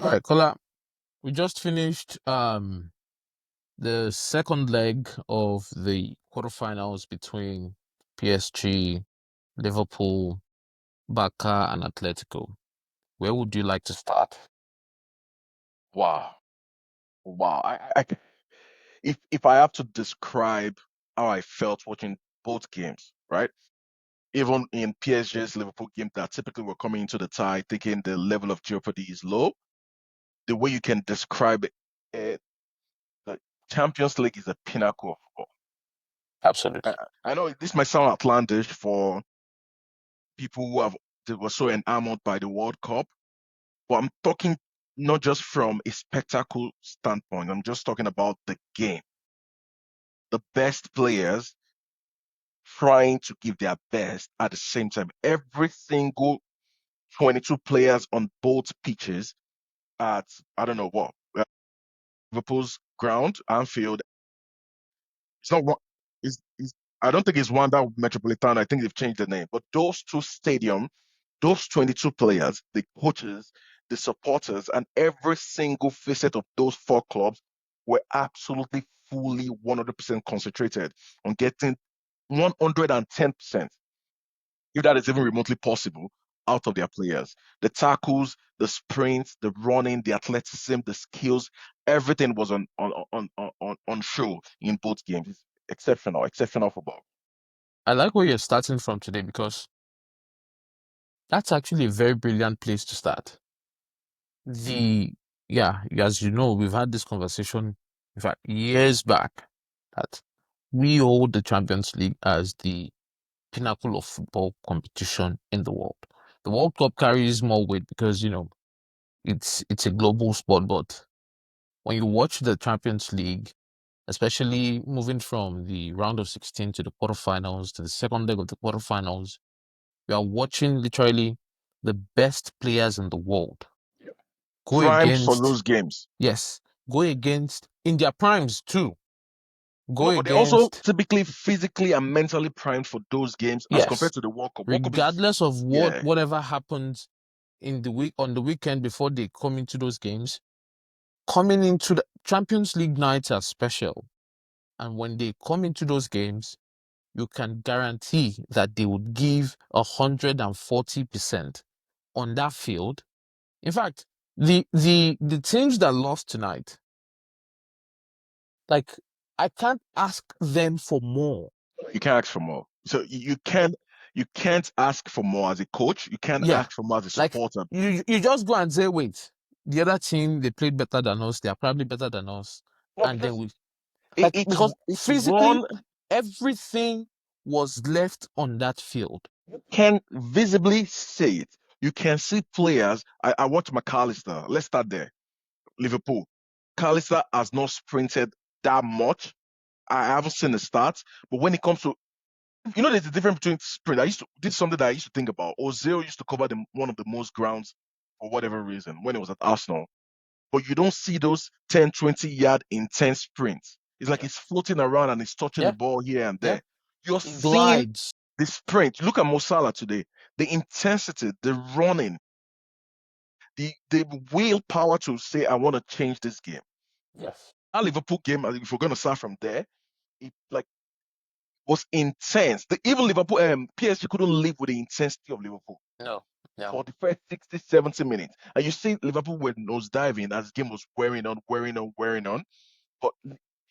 All right, Kola, we just finished the second leg of the quarterfinals between PSG, Liverpool, Barca, and Atletico. Where would you like to start? Wow. Wow. If I have to describe how I felt watching both games, right? Even in PSG's Liverpool game that typically we're coming into the tie thinking the level of jeopardy is low, the way you can describe it, the Champions League is a pinnacle of football. I, Absolutely. I know this might sound outlandish for people that were so enamored by the World Cup, but I'm talking not just from a spectacle standpoint. I'm just talking about the game. The best players trying to give their best at the same time. Every single 22 players on both pitches at, I don't know what, Liverpool's ground, Anfield. It's not one, I don't think it's Wanda Metropolitan. I think they've changed the name. But those two stadiums, those 22 players, the coaches, the supporters, and every single facet of those four clubs were absolutely fully 100% concentrated on getting 110%, if that is even remotely possible, out of their players. The tackles, the sprints, the running, the athleticism, the skills, everything was on show in both games. It's exceptional, exceptional football. I like where you're starting from today because that's actually a very brilliant place to start. The yeah, as you know, we've had this conversation, in fact, years back, that we hold the Champions League as the pinnacle of football competition in the world. The World Cup carries more weight because, it's a global sport, but when you watch the Champions League, especially moving from the round of 16 to the quarterfinals to the second leg of the quarterfinals, you are watching literally the best players in the world go Primed for against, those games. yes, go against in their primes too. Go No, but they're also against, typically physically and mentally primed for those games as yes, compared to the World Cup. World Cup is, regardless of yeah, whatever happens in the week on the weekend before they come into those games, coming into the Champions League nights are special. And when they come into those games, you can guarantee that they would give 140% on that field. In fact, the teams that lost tonight, like, I can't ask them for more. you can't ask for more. So you can't ask for more as a coach. You can't Yeah, ask for more as a like supporter. you just go and say, wait, the other team they played better than us. They are probably better than us, No, and then because we like it's because it's physically one everything was left on that field. can visibly see it. You can see players. I watch McAllister. Let's start there. Liverpool. McAllister has not sprinted that much. I haven't seen the stats, but when it comes to, there's a difference between sprint. This is something that I used to think about. Ozil used to cover one of the most grounds for whatever reason when it was at Arsenal. But you don't see those 10, 20 yard intense sprints. It's like Yeah, he's floating around and he's touching the yeah, ball here and yeah. there. You're It seeing glides. the sprint. Look at Mo Salah today. The intensity, the running, the willpower to say, I want to change this game. Yes. Our Liverpool game, if we're going to start from there, it like was intense. Even Liverpool, PSG couldn't live with the intensity of Liverpool No, no. for the first 60, 70 minutes. And you see Liverpool were nose diving as the game was wearing on, wearing on, wearing on. But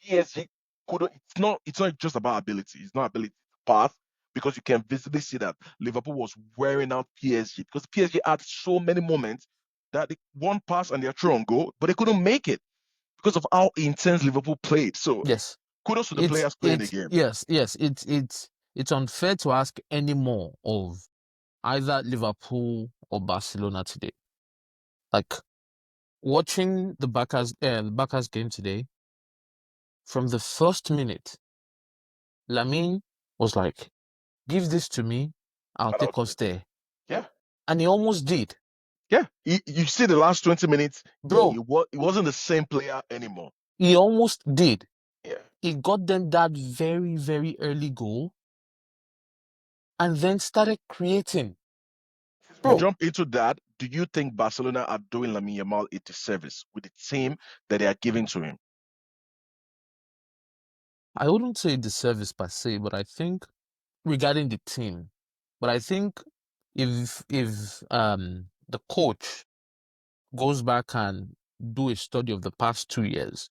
PSG couldn't. It's not just about ability. It's not ability to pass because you can visibly see that Liverpool was wearing out PSG because PSG had so many moments that they one pass and they're through on goal, but they couldn't make it because of how intense Liverpool played. So Yes. kudos to the It's players playing the it's game. yes, yes. It's unfair to ask any more of either Liverpool or Barcelona today. Like watching the Barca's game today, from the first minute, Lamine was like, "Give this to me, I'll And I'll take do us it. there," Yeah, and he almost did, yeah. You see the last 20 minutes, bro. it wasn't the same player anymore. He almost did. Yeah. He got them that very, very early goal, and then started creating, We bro. jump into that. do you think Barcelona are doing Lamine Yamal a disservice with the team that they are giving to him? I wouldn't say disservice per se, but I think regarding the team, but I think if the coach goes back and do a study of the past 2 years,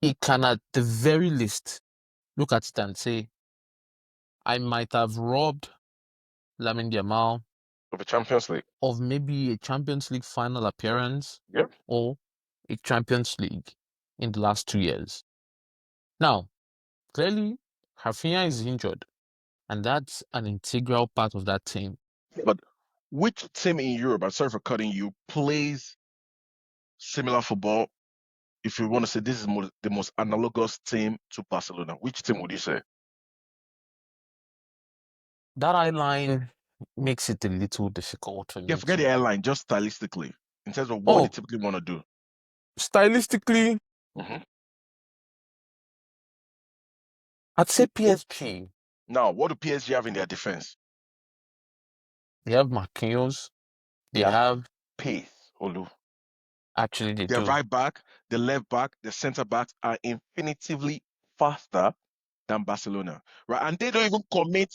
he can at the very least look at it and say, I might have robbed Lamine Yamal Of the Champions League. of maybe a Champions League final appearance Yep. or a Champions League in the last 2 years. Now, clearly, Rafinha is injured, and that's an integral part of that team. But which team in Europe, I'm sorry for cutting you, plays similar football? If you want to say this is the most analogous team to Barcelona, which team would you say? That eye line makes it a little difficult for Yeah, me forget the to. airline, just stylistically, in terms of what they Oh, typically want to do. stylistically, Hmm. I'd say PSG. Now, what do PSG have in their defense? They have Marquinhos. They They have have, pace, Olu. actually, they Their do. right back, the left back, the centre backs are infinitively faster than Barcelona, right? And they don't even commit.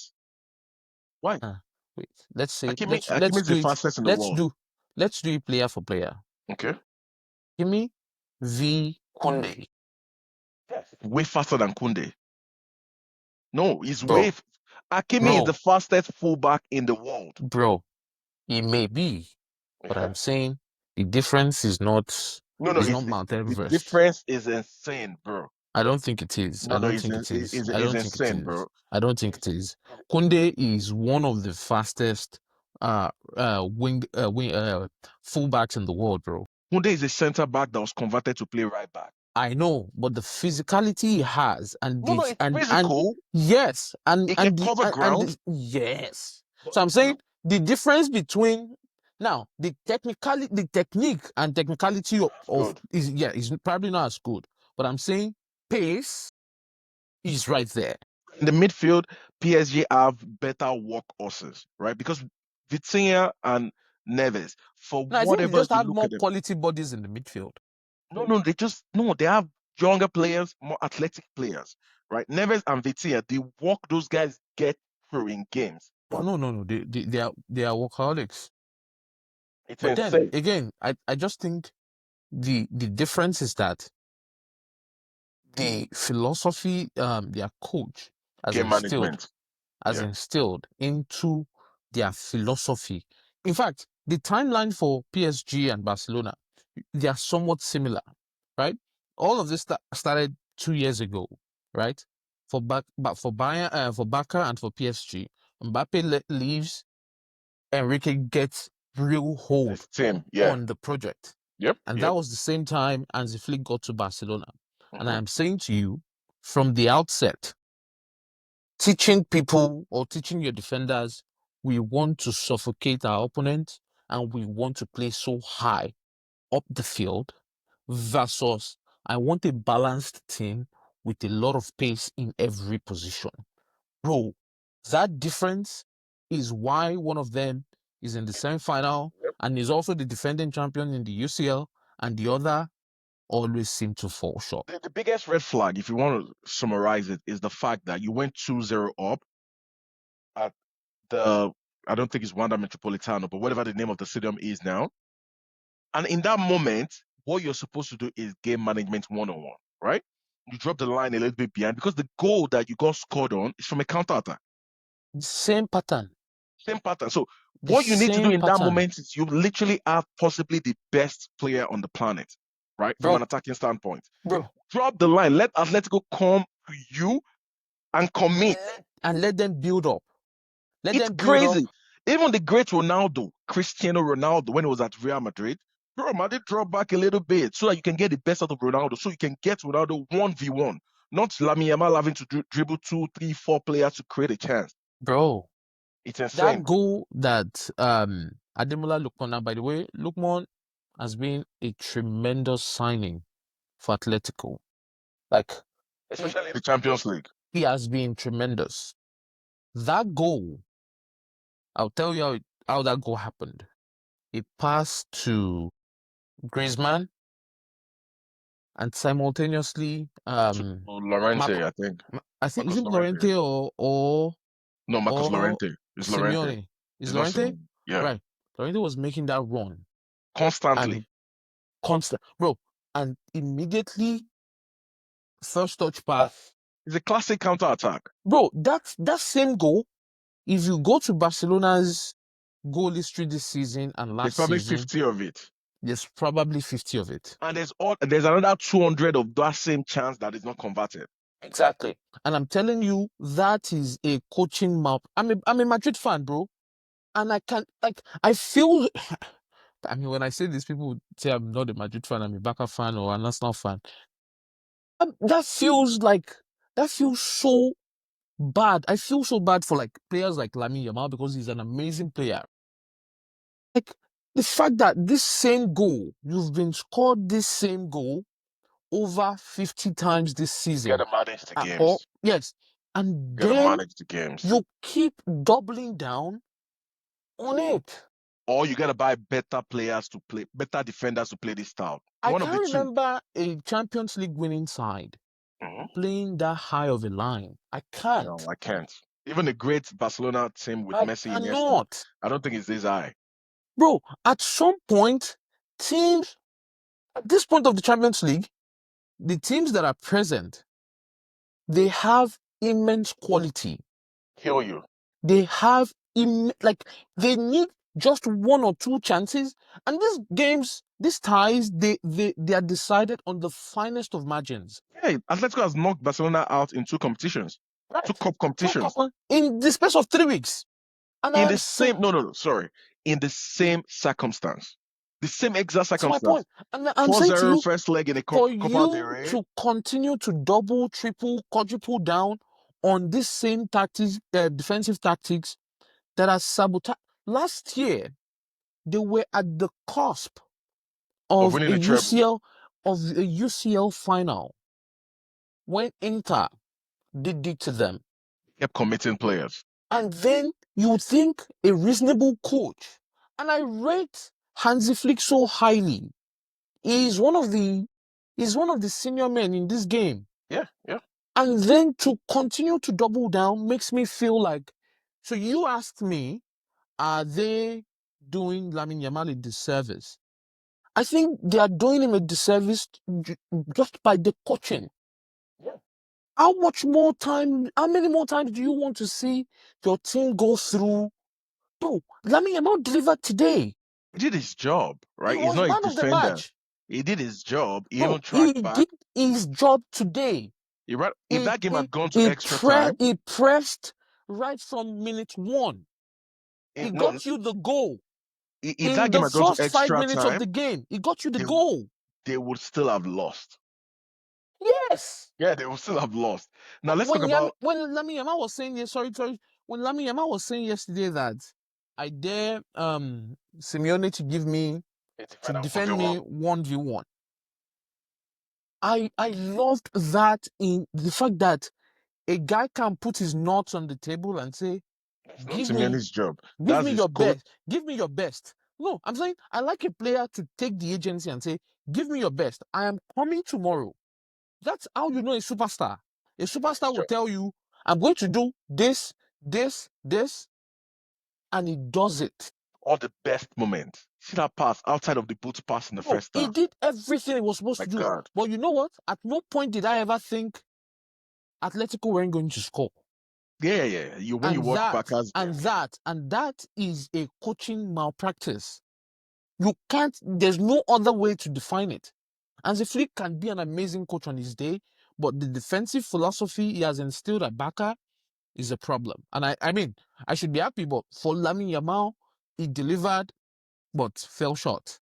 Why? Uh, Wait, let's say, Hakimi let's is the do it. fastest in the Let's world. do, let's do it player for player. Okay. Kimi v Kunde. Yes. Way faster than Kunde. No, he's Bro, Hakimi is the bro, fastest fullback in the world. bro. It may be, but I'm saying the difference No, no, is not Mount the Everest. difference is insane, bro. I don't think it is. I No, no, don't think it is. I it's don't think it insane, is. bro. I don't think it is. Kunde is one of the fastest wing fullbacks in the world, bro. Kunde is a centre back that was converted to play right back. I know, but the physicality he has and No, no, the it's and physical. yes, It can cover ground. yes. But So I'm no, saying the difference between now the technique and technicality that's of good. is probably not as good, but I'm saying pace is right there. In the midfield, PSG have better workhorses, right? Because Vitinha and Neves, for No, I think they whatever just you have look more at them, quality bodies in the midfield. no, they just no, they have younger players, more athletic players, right? Neves and Vitinha, the work those guys get through in games, No. They are workaholics. it's But then insane. again, I just think the difference is that the philosophy their coach has Game instilled management, has yeah. instilled into their philosophy. In fact, the timeline for PSG and Barcelona, they are somewhat similar, right? All of this started 2 years ago, right? For Bayern, for Barca and for PSG, Mbappe leaves, Enrique gets real hold This team, yeah, on the project, yep, and that yep. was the same time Hansi Flick got to Barcelona. And I Hmm. am saying to you, from the outset, teaching people or teaching your defenders, we want to suffocate our opponent and we want to play so high up the field versus I want a balanced team with a lot of pace in every position. Bro, that difference is why one of them is in the semi-final and is also the defending champion in the UCL, and the other always seem to fall short. The biggest red flag, if you want to summarize it, is the fact that you went 2-0 up at the, I don't think it's Wanda Metropolitano, but whatever the name of the stadium is now. And in that moment, what you're supposed to do is game management one-on-one, right? You drop the line a little bit behind because the goal that you got scored on is from a counter attack. Same pattern. Same pattern. So The what you need to do same in that pattern. moment is you literally have possibly the best player on the planet, right? From an Bro, attacking standpoint. bro. Drop the line, let Atletico come to you and commit. And let them build up. Let It's them build up. crazy. Even the great Ronaldo, Cristiano Ronaldo, when he was at Real Madrid, bro, man, they drop back a little bit so that you can get the best out of Ronaldo, so you can get Ronaldo 1v1, not Lamine Yamal having to dribble two, three, four players to create a chance. Bro, It's that insane. goal that Ademola Lookman, now by the way, Lookman has been a tremendous signing for Atletico. Like Especially in the Champions League. he has been tremendous. That goal, I'll tell you how that goal happened. A pass to Griezmann and simultaneously To Marco, Lorente, I think. I think is Marcos it Lorente. Llorente No, Marcos or Lorente. It's Lorente. Simeone? Is It's not Llorente? Simon. Yeah. Right. Llorente was making that run Constantly. and constant, bro, and immediately first touch pass. It's a classic counter attack. Bro, that same goal, if you go to Barcelona's goal history this season and There's last probably season, 50 of it. there's probably 50 of it. And there's another 200 of that same chance that is not converted. Exactly. And I'm telling you, that is a coaching map. I'm a Madrid fan, bro. And I can like I feel I mean when I say this, people would say I'm not a Madrid fan, I'm a Barca fan or an Arsenal fan. That feels like that feels so bad. I feel so bad for like players like Lamine Yamal because he's an amazing player. Like the fact that this same goal, you've been scored this same goal over 50 times this You season. gotta manage the Or games. yes, and You gotta then manage the games. you keep doubling down on it. Or you gotta buy better players to play, better defenders to play this style. I One of the can't two. remember a Champions League winning side Mhm. playing that high of a line. I No, can't. I can't. Even the great Barcelona team with I Messi Iniesta, cannot. I don't think it's this high. Bro, at some point, teams, at this point of the Champions League, the teams that are present, they have immense quality. Kill you. They have, like, they need just one or two chances. And these games, these ties, they are decided on the finest of margins. Yeah, Atletico has knocked Barcelona out in two competitions, two Right. cup competitions. In the space of 3 weeks. And In I'm the saying, same, no, sorry, in the same circumstance, the same exact that's my circumstance. point. And I'm saying to 4-0 you, first leg in the for Copa del you Rey. to continue to double, triple, quadruple down on this same tactics, defensive tactics that are sabotage. Last year, they were at the cusp Of of winning a the treble. UCL final when Inter did it to them. Kept committing players. And then you think a reasonable coach, and I rate Hansi Flick so highly. He's one of the he's one of the senior men in this game. Yeah, yeah. And then to continue to double down makes me feel like, so you asked me, are they doing Lamine Yamal a disservice? I think they are doing him a disservice just by the coaching. Yeah. How many more times do you want to see your team go through? Bro, Lamine Yamal delivered today. He did his job, He right? He's was not a man of the defender. match. He did his job. He Bro, even he tracked back. did his job today. If He that game he had gone to he extra time, he pressed right from minute one. He no, got you the goal. if that In game the had gone to first five extra minutes of time, the game, he got you the they goal. they would still have lost. Yes. Yeah, they would still have lost. Now let's talk about When Lamine Yamal was saying sorry, when Lamine Yamal was saying yesterday that I dare Simeone to give me it's to final defend 1v1. me 1v1. I loved that in the fact that a guy can put his nuts on the table and say, It's not give me Simeone's job. give That's me his your coach. best. Give me your best. No, I'm saying I like a player to take the agency and say, give me your best. I am coming tomorrow. That's how you know a superstar. A That's his superstar will job. tell you, I'm going to do this, and he does it. All the best moments. See that pass outside of the boot pass in the Bro, first he half. did everything he was supposed My to do. God. But you know what? At no point did I ever think Atletico weren't going to score. Yeah. You when you And watch that, Barca's game, and that, and that is a coaching malpractice. You can't, there's no other way to define it. Hansi Flick can be an amazing coach on his day, but the defensive philosophy he has instilled at Barca is a problem. And I mean, I should be happy, but for Lamine Yamal, he delivered, but fell short.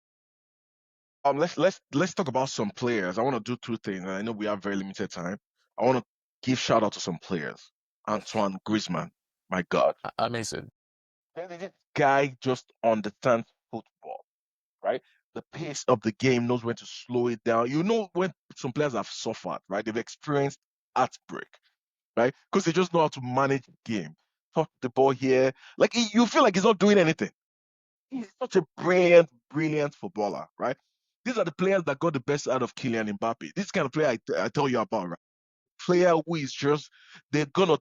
let's talk about some players. I want to do two things, and I know we have very limited time. I want to give shout out to some players. Antoine Griezmann, my God, Amazing. this guy just understands football, right? The pace of the game knows when to slow it down. You know when some players have suffered, right? They've experienced heartbreak, right? Because they just know how to manage the game. Touch the ball here, like you feel like he's not doing anything. He's such a brilliant, brilliant footballer, right? These are the players that got the best out of Kylian Mbappe. This kind of player I tell you about, right? Player who is just they're gonna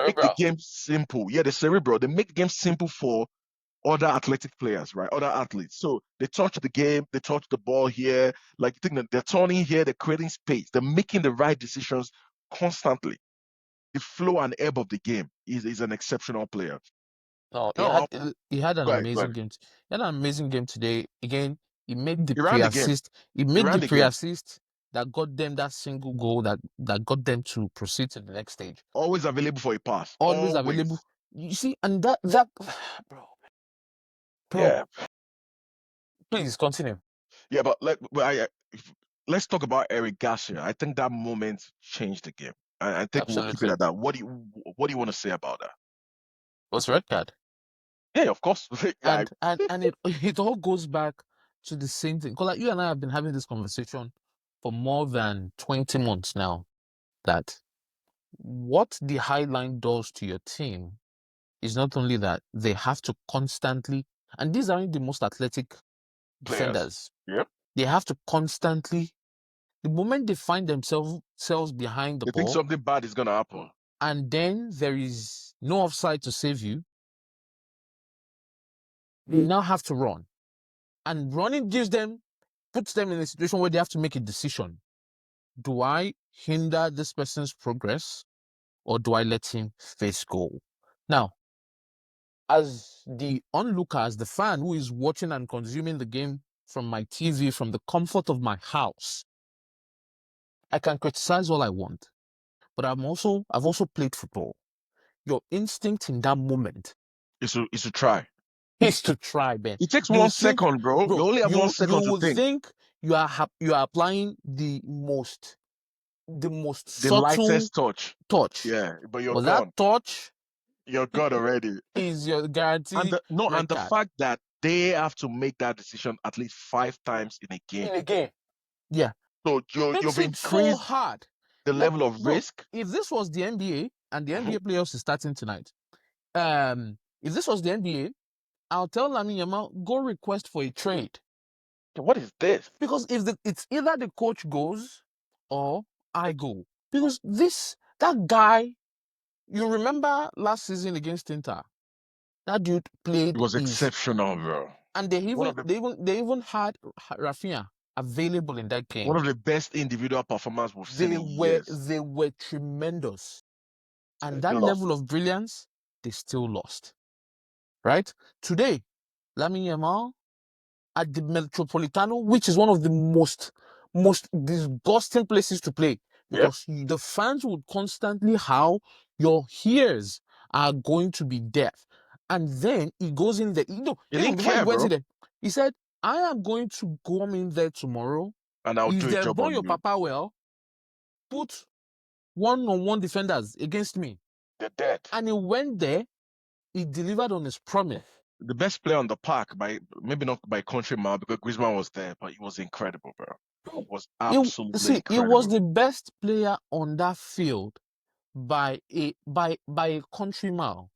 make the Cerebral. game simple. Yeah, the cerebral. They make the game simple for other athletic players, right? Other athletes. So they touch the game, they touch the ball here. Like you think that they're turning here, they're creating space, they're making the right decisions constantly. The flow and ebb of the game is an exceptional player. No, No, he had an go amazing ahead. game. He had an amazing game today. Again, he made the He ran the game. pre-assist. He He made ran the the game. pre-assist that got them that single goal that got them to proceed to the next stage. Always available for a pass. Always available. Always. You see, and that bro, bro, Yeah. please continue. Yeah, but let's talk about Eric Garcia. I think that moment changed the game. I think we'll keep it Absolutely. at that. What do you want to say about that? Was red card. Yeah, of course. Yeah, And it it all goes back to the same thing. Because like you and I have been having this conversation for more than 20 months now, that what the high line does to your team is not only that they have to constantly, and these aren't the most athletic players. defenders, Yep. they have to constantly, the moment they find themselves behind the They think ball, something bad is gonna happen. and then there is no offside to save you, they now have to run. And running puts them in a situation where they have to make a decision. Do I hinder this person's progress or do I let him face goal? Now, as the onlooker, as the fan who is watching and consuming the game from my TV, from the comfort of my house, I can criticize all I want. But I've also played football. Your instinct in that moment Is to try. is to try, Ben. It takes You one think, second, bro. You bro, only have one you second to will think. think you are applying the most The subtle lightest touch. touch. Yeah, but you're But that gone. touch You're gone already. is your And guarantee the no, and red the card fact that they have to make that decision at least 5 times in a game. in a game. Yeah, So makes you've it so increased hard. the Like, level of bro, risk. if this was the NBA and the Mhm. NBA playoffs is starting tonight, if this was the NBA, I'll tell Lamine Yamal, go request for a trade. What is this? Because if it's either the coach goes or I go. Because that guy, you remember last season against Inter, that dude It played was his, exceptional, bro. and One of the they even had Rafinha available in that one game. of the best individual performances we've seen in years. They were tremendous. And that They lost. level of brilliance, they still lost. Right? Today, Lamine Yamal at the Metropolitano, which is one of the most disgusting places to play Yep. because the fans would constantly howl, your ears are going to be deaf. And then he goes in there. He Even didn't before he care, went in bro. there, he said, I am going to come in there tomorrow. And I'll If do a they job born on your you. papa well, put one-on-one defenders against me. They're dead. And he went there, he delivered on his promise. The best player on the park by maybe not by country mile because Griezmann was there, but he was incredible, bro. He was absolutely He was incredible. the best player on that field by a country mile,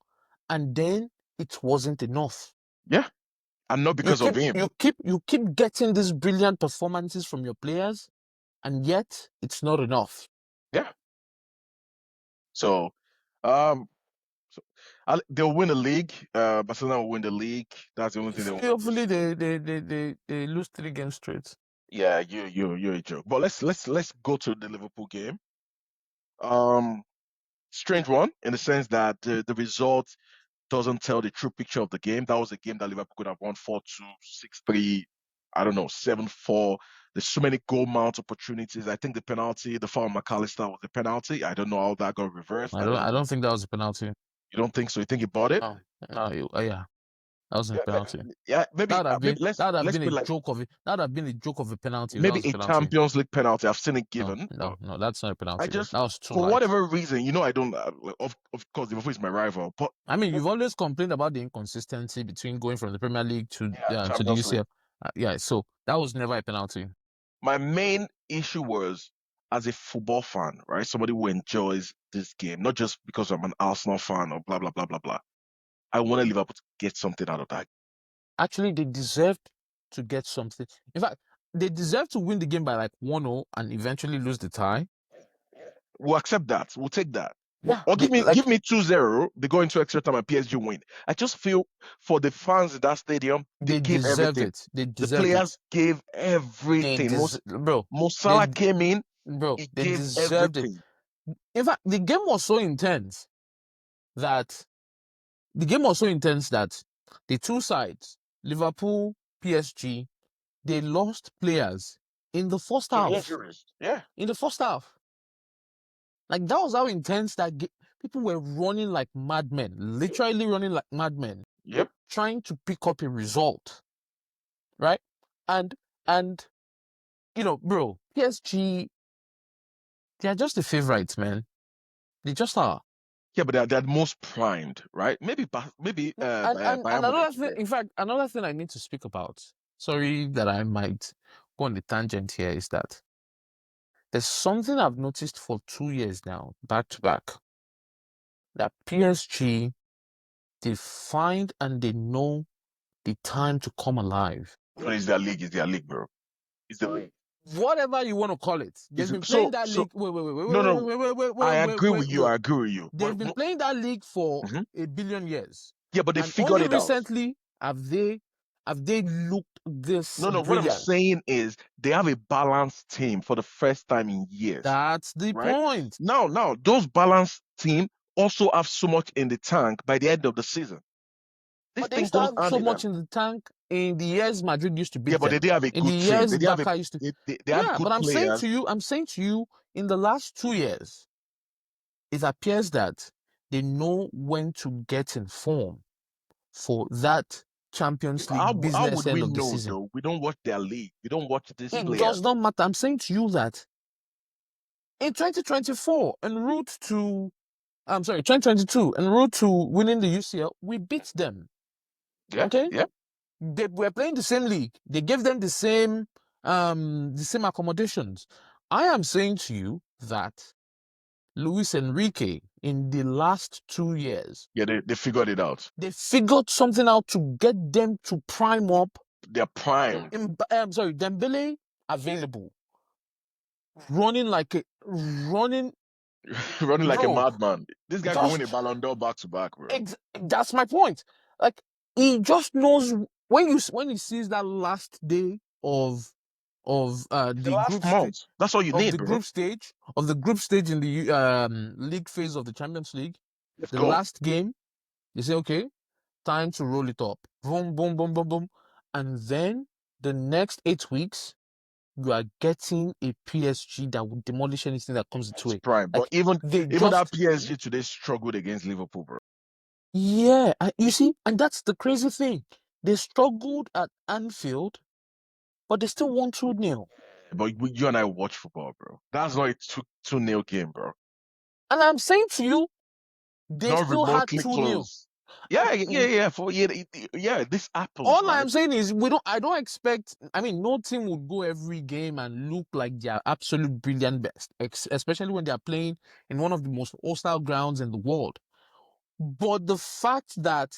and then it wasn't enough. Yeah. And not because of him. You keep getting these brilliant performances from your players, and yet it's not enough. Yeah. So um so they'll win the league. Barcelona will win the league. That's the only thing they want to Hopefully lose. they lose 3 games straight. Yeah, you're a joke. But let's go to the Liverpool game. Um Strange one in the sense that the result doesn't tell the true picture of the game. That was a game that Liverpool could have won 4-2, 6-3, I don't know, 7-4. There's so many goal mount opportunities. I think the penalty, the foul on McAllister was the penalty. I don't know how that got reversed. I don't I know. don't think that was a penalty. You don't think so? You think he bought it? No, no, yeah, that wasn't a Yeah, penalty. yeah. Maybe That would have let's been a put like joke of it. That would have been a joke of a penalty if that maybe was a a penalty. Champions League penalty. I've seen it No, given, but no, that's not a I penalty. just That was too for light. whatever reason, I don't. Of course, Liverpool is my rival, but I mean, you've always complained about the inconsistency between going from the Premier League yeah, to the Champions League. UCL. Yeah, so that was never a penalty. My main issue was as a football fan, right? Somebody who enjoys this game, not just because I'm an Arsenal fan or blah blah blah blah blah. I wanted Liverpool to get something out of that. Actually, they deserved to get something. In fact, they deserve to win the game by like 1-0 and eventually lose the tie. We'll accept that. We'll take that. Yeah, Or they give like me 2-0. They go into extra time and PSG win. I just feel for the fans in that stadium, they they gave deserve everything. it. They The deserve players it. gave everything. Bro, Mo they Salah came in, he they gave deserved it. everything. In fact, that the game was so intense that the two sides, Liverpool, PSG, they lost players in the first To half. injuries. Yeah. In the first half. Like that was how intense people were running like madmen, literally running like madmen, Yep. trying to pick up a result, right? And and bro, PSG, they are just the favorites, man. They just are. Yeah, but they're most primed, right? Maybe And Bayern Munich. another thing, in fact, another thing I need to speak about. Sorry that I might go on the tangent here is that there's something I've noticed for 2 years now, back to back, that PSG, they find and they know the time to come alive. No, it's their league, bro. It's the league. Whatever you want to call it. They've been playing So that league. Wait, wait, wait, wait, no, no, wait, wait, wait, I wait, wait, agree wait, with you. wait. I agree with you. They've been playing that league for Mhm. a billion years. Yeah, but they And figured only it out. recently have they looked this No. What I'm brilliant. saying is they have a balanced team for the first time in years, That's the right? point. Now those balanced team also have so much in the tank by the end of the season. This But they thing used to goes have hand so in hand. much in the tank in the years Madrid used to Yeah, beat but they them. did have a In the good team. years Barca used to. They had Yeah, good but players. I'm saying to you, in the last 2 years, it appears that they know when to get in form for that Champions League How business would we end of the know season. though? We don't watch their league. We don't watch these It does players. not matter. I'm saying to you that in 2024, en route to, I'm sorry, 2022, en route to winning the UCL, we beat them. Yeah, Okay? yeah. They were playing the same league. They gave them the same accommodations. I am saying to you that Luis Enrique, in the last 2 years, Yeah, they figured it out. they figured something out to get them to prime up. They're primed. I'm sorry, Dembele available, running, Running like a bro. madman. This guy can win a Just Ballon d'Or back to back, bro. that's my point. Like he just knows when he sees that last day of The last month. That's all you need, bro. of the group stage in the league phase of the Champions League, Let's the go. last game, you say, okay, time to roll it up. Boom, boom, boom, boom, boom. And then the next 8 weeks, you are getting a PSG that will demolish anything that comes into It's it. prime. But Like they even that just PSG today struggled against Liverpool, bro. yeah, you see, and that's the crazy thing. They struggled at Anfield, but they still won 2-0. But you and I watch football, bro. That's not a 2-0 game, bro. And I'm saying to you, It's they not still had remotely 2-0. close. Yeah. This happens, All right? I'm saying is I don't expect, I mean, no team would go every game and look like their absolute brilliant best, especially when they are playing in one of the most hostile grounds in the world. But the fact that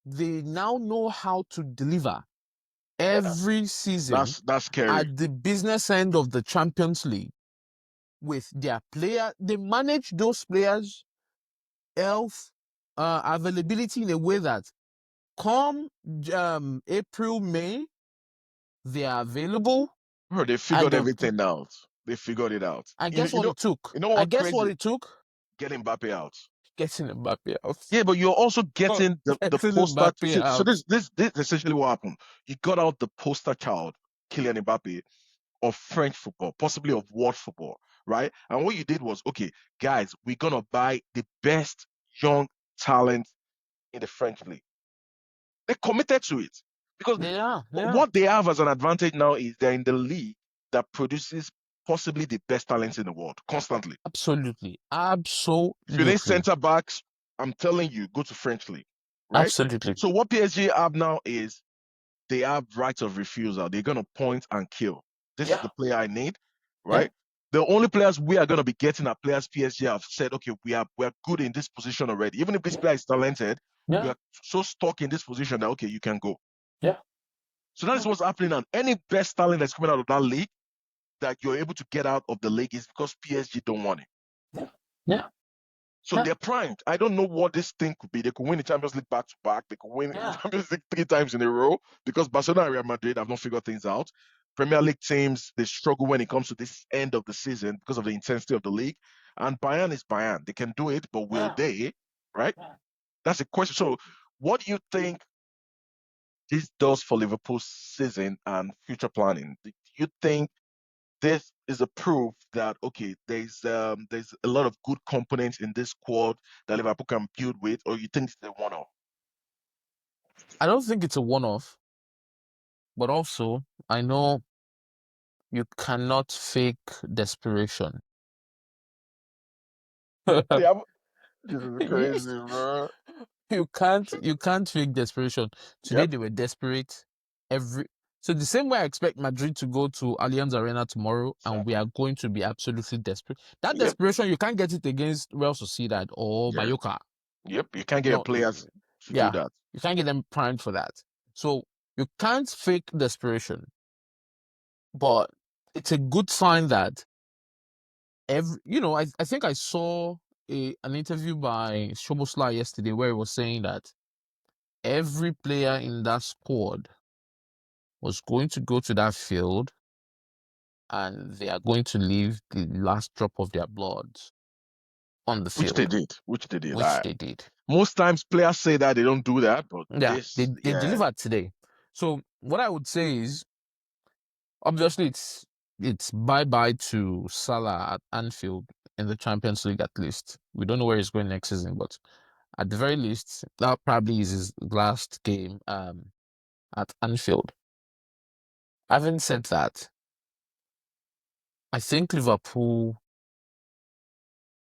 they now know how to deliver Yeah. every season That's scary. at the business end of the Champions League with their player, they manage those players' health, availability in a way that come April, May, they are available. Bro, they And figured everything out. They figured it out. I guess what it took. You know I what guess what crazy? it took? Get Mbappe out. Getting Mbappe out. Yeah, but you're also getting the Getting poster. Mbappe So out. this is essentially what happened. You got out the poster child, Kylian Mbappe, of French football, possibly of world football, right? And what you did was, okay, guys, we're gonna buy the best young talent in the French league. They committed to it because Yeah, what they have as an advantage now is they're in the league that produces possibly the best talents in the world constantly. absolutely, If you need absolutely, center backs, I'm telling you, go to French league, right? absolutely. So what PSG have now is they have right of refusal. They're gonna point and kill. This is Yeah, the player I need, yeah, right? The only players we are gonna be getting are players PSG have said, okay, we're good in this position already. Even if this player is talented, we yeah. are so stuck in this position that okay, you can go. Yeah. So that is what's happening. And any best talent that's coming out of that league that you're able to get out of the league is because PSG don't want it. Yeah. Yeah. So Yeah. they're primed. I don't know what this thing could be. They could win the Champions League back to back. They could win Yeah. Champions League 3 times in a row because Barcelona and Real Madrid have not figured things out. Premier League teams, they struggle when it comes to this end of the season because of the intensity of the league. And Bayern is Bayern. They can do it, but will Yeah. they? Right? That's a question. So, what do you think this does for Liverpool's season and future planning? Do you think this is a proof that okay, there's a lot of good components in this squad that Liverpool can build with, or you think it's a one-off? I don't think it's a one-off, but also I know you cannot fake desperation. Yeah, this is you crazy, bro. you can't fake desperation. Today Yep, they were desperate. Every so the same way I expect Madrid to go to Allianz Arena tomorrow, and we exactly. are going to be absolutely desperate. That Yep, desperation you can't get it against Real Sociedad or yeah, Mallorca. yep. You can't get No, players to do yeah, that. you can't get them primed for that. So you can't fake desperation, but it's a good sign that I think I saw an interview by Shobosla yesterday where he was saying that every player in that squad was going to go to that field and they are going to leave the last drop of their blood on the Which they field, did. Which they did. which they did. Most times players say that they don't do that, but Yeah, they, this, they yeah, delivered today. So what I would say is obviously it's bye-bye to Salah at Anfield in the Champions League at least. We don't know where he's going next season, but at the very least, that probably is his last game at Anfield. Having said that, I think Liverpool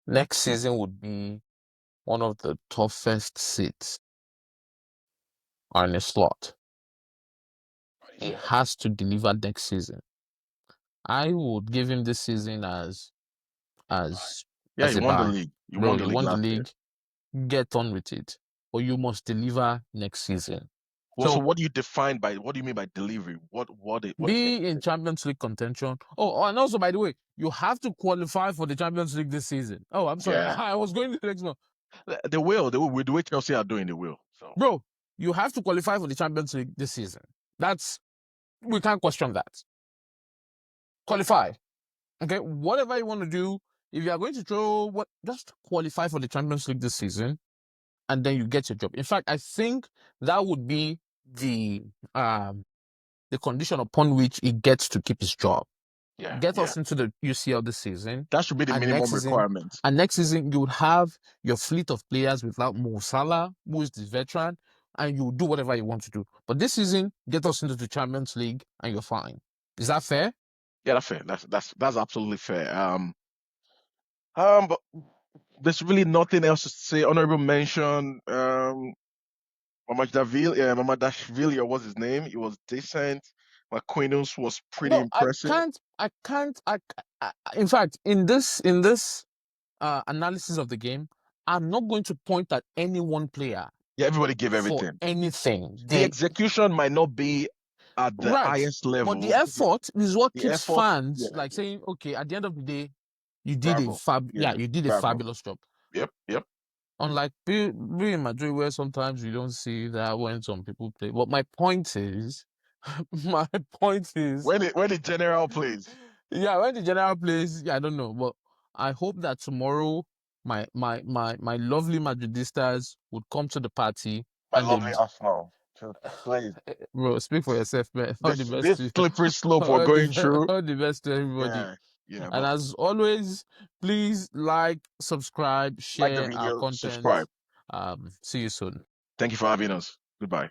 next season would be one of the toughest seats on a slot. He has to deliver next season. I would give him this season as yeah. as You a won the buy. league. You Bro, won the you league won the last year. league, get on with it. Or you must deliver next season. Well, so So what do you define by what do you mean by delivery? What is be in expected? Champions League contention. And also, by the way, you have to qualify for the Champions League this season. Oh, I'm sorry. Yeah, I was going to the next one. they will. They will. With the way Chelsea are doing, they will. So Bro, you have to qualify for the Champions League this season. We can't question that. Qualify. Okay, whatever you want to do, if you are going to just qualify for the Champions League this season, and then you get your job. In fact, I think that would be the condition upon which he gets to keep his job. yeah, Get yeah. us into the UCL this season, That should be the and next minimum season, requirement. you would have your fleet of players without Mo Salah, who is the veteran, and you do whatever you want to do. But this season, get us into the Champions League, and you're fine. Is that fair? Yeah, that's fair. That's absolutely fair. But there's really nothing else to say. Honorable mention. Mama Dashvili, or what's his name? It was decent. McQueen's was pretty No, I impressive. can't. I can't. In fact, in this analysis of the game, I'm not going to point at any one player Yeah, everybody gave for everything. anything. The They execution might not be at the right, highest but the level. effort is what The keeps effort, fans yeah, like yeah. saying, "Okay, at the end of the day, Bravo. Yeah, you did a bravo. fabulous job." Yep, yep. Unlike being in Madrid, where sometimes you don't see that when some people play. But my point is, my point is, When the general plays, yeah, when the general plays, yeah, I don't know, but I hope that tomorrow my lovely Madridistas would come to the party my and lovely they'd Arsenal. Please. bro speak for yourself, man. All the best This to slippery slope we're going through. all the best to everybody. Yeah, yeah, And but as always, please like, subscribe, like the share our video, content. subscribe. See you soon. Thank you for having us. Goodbye.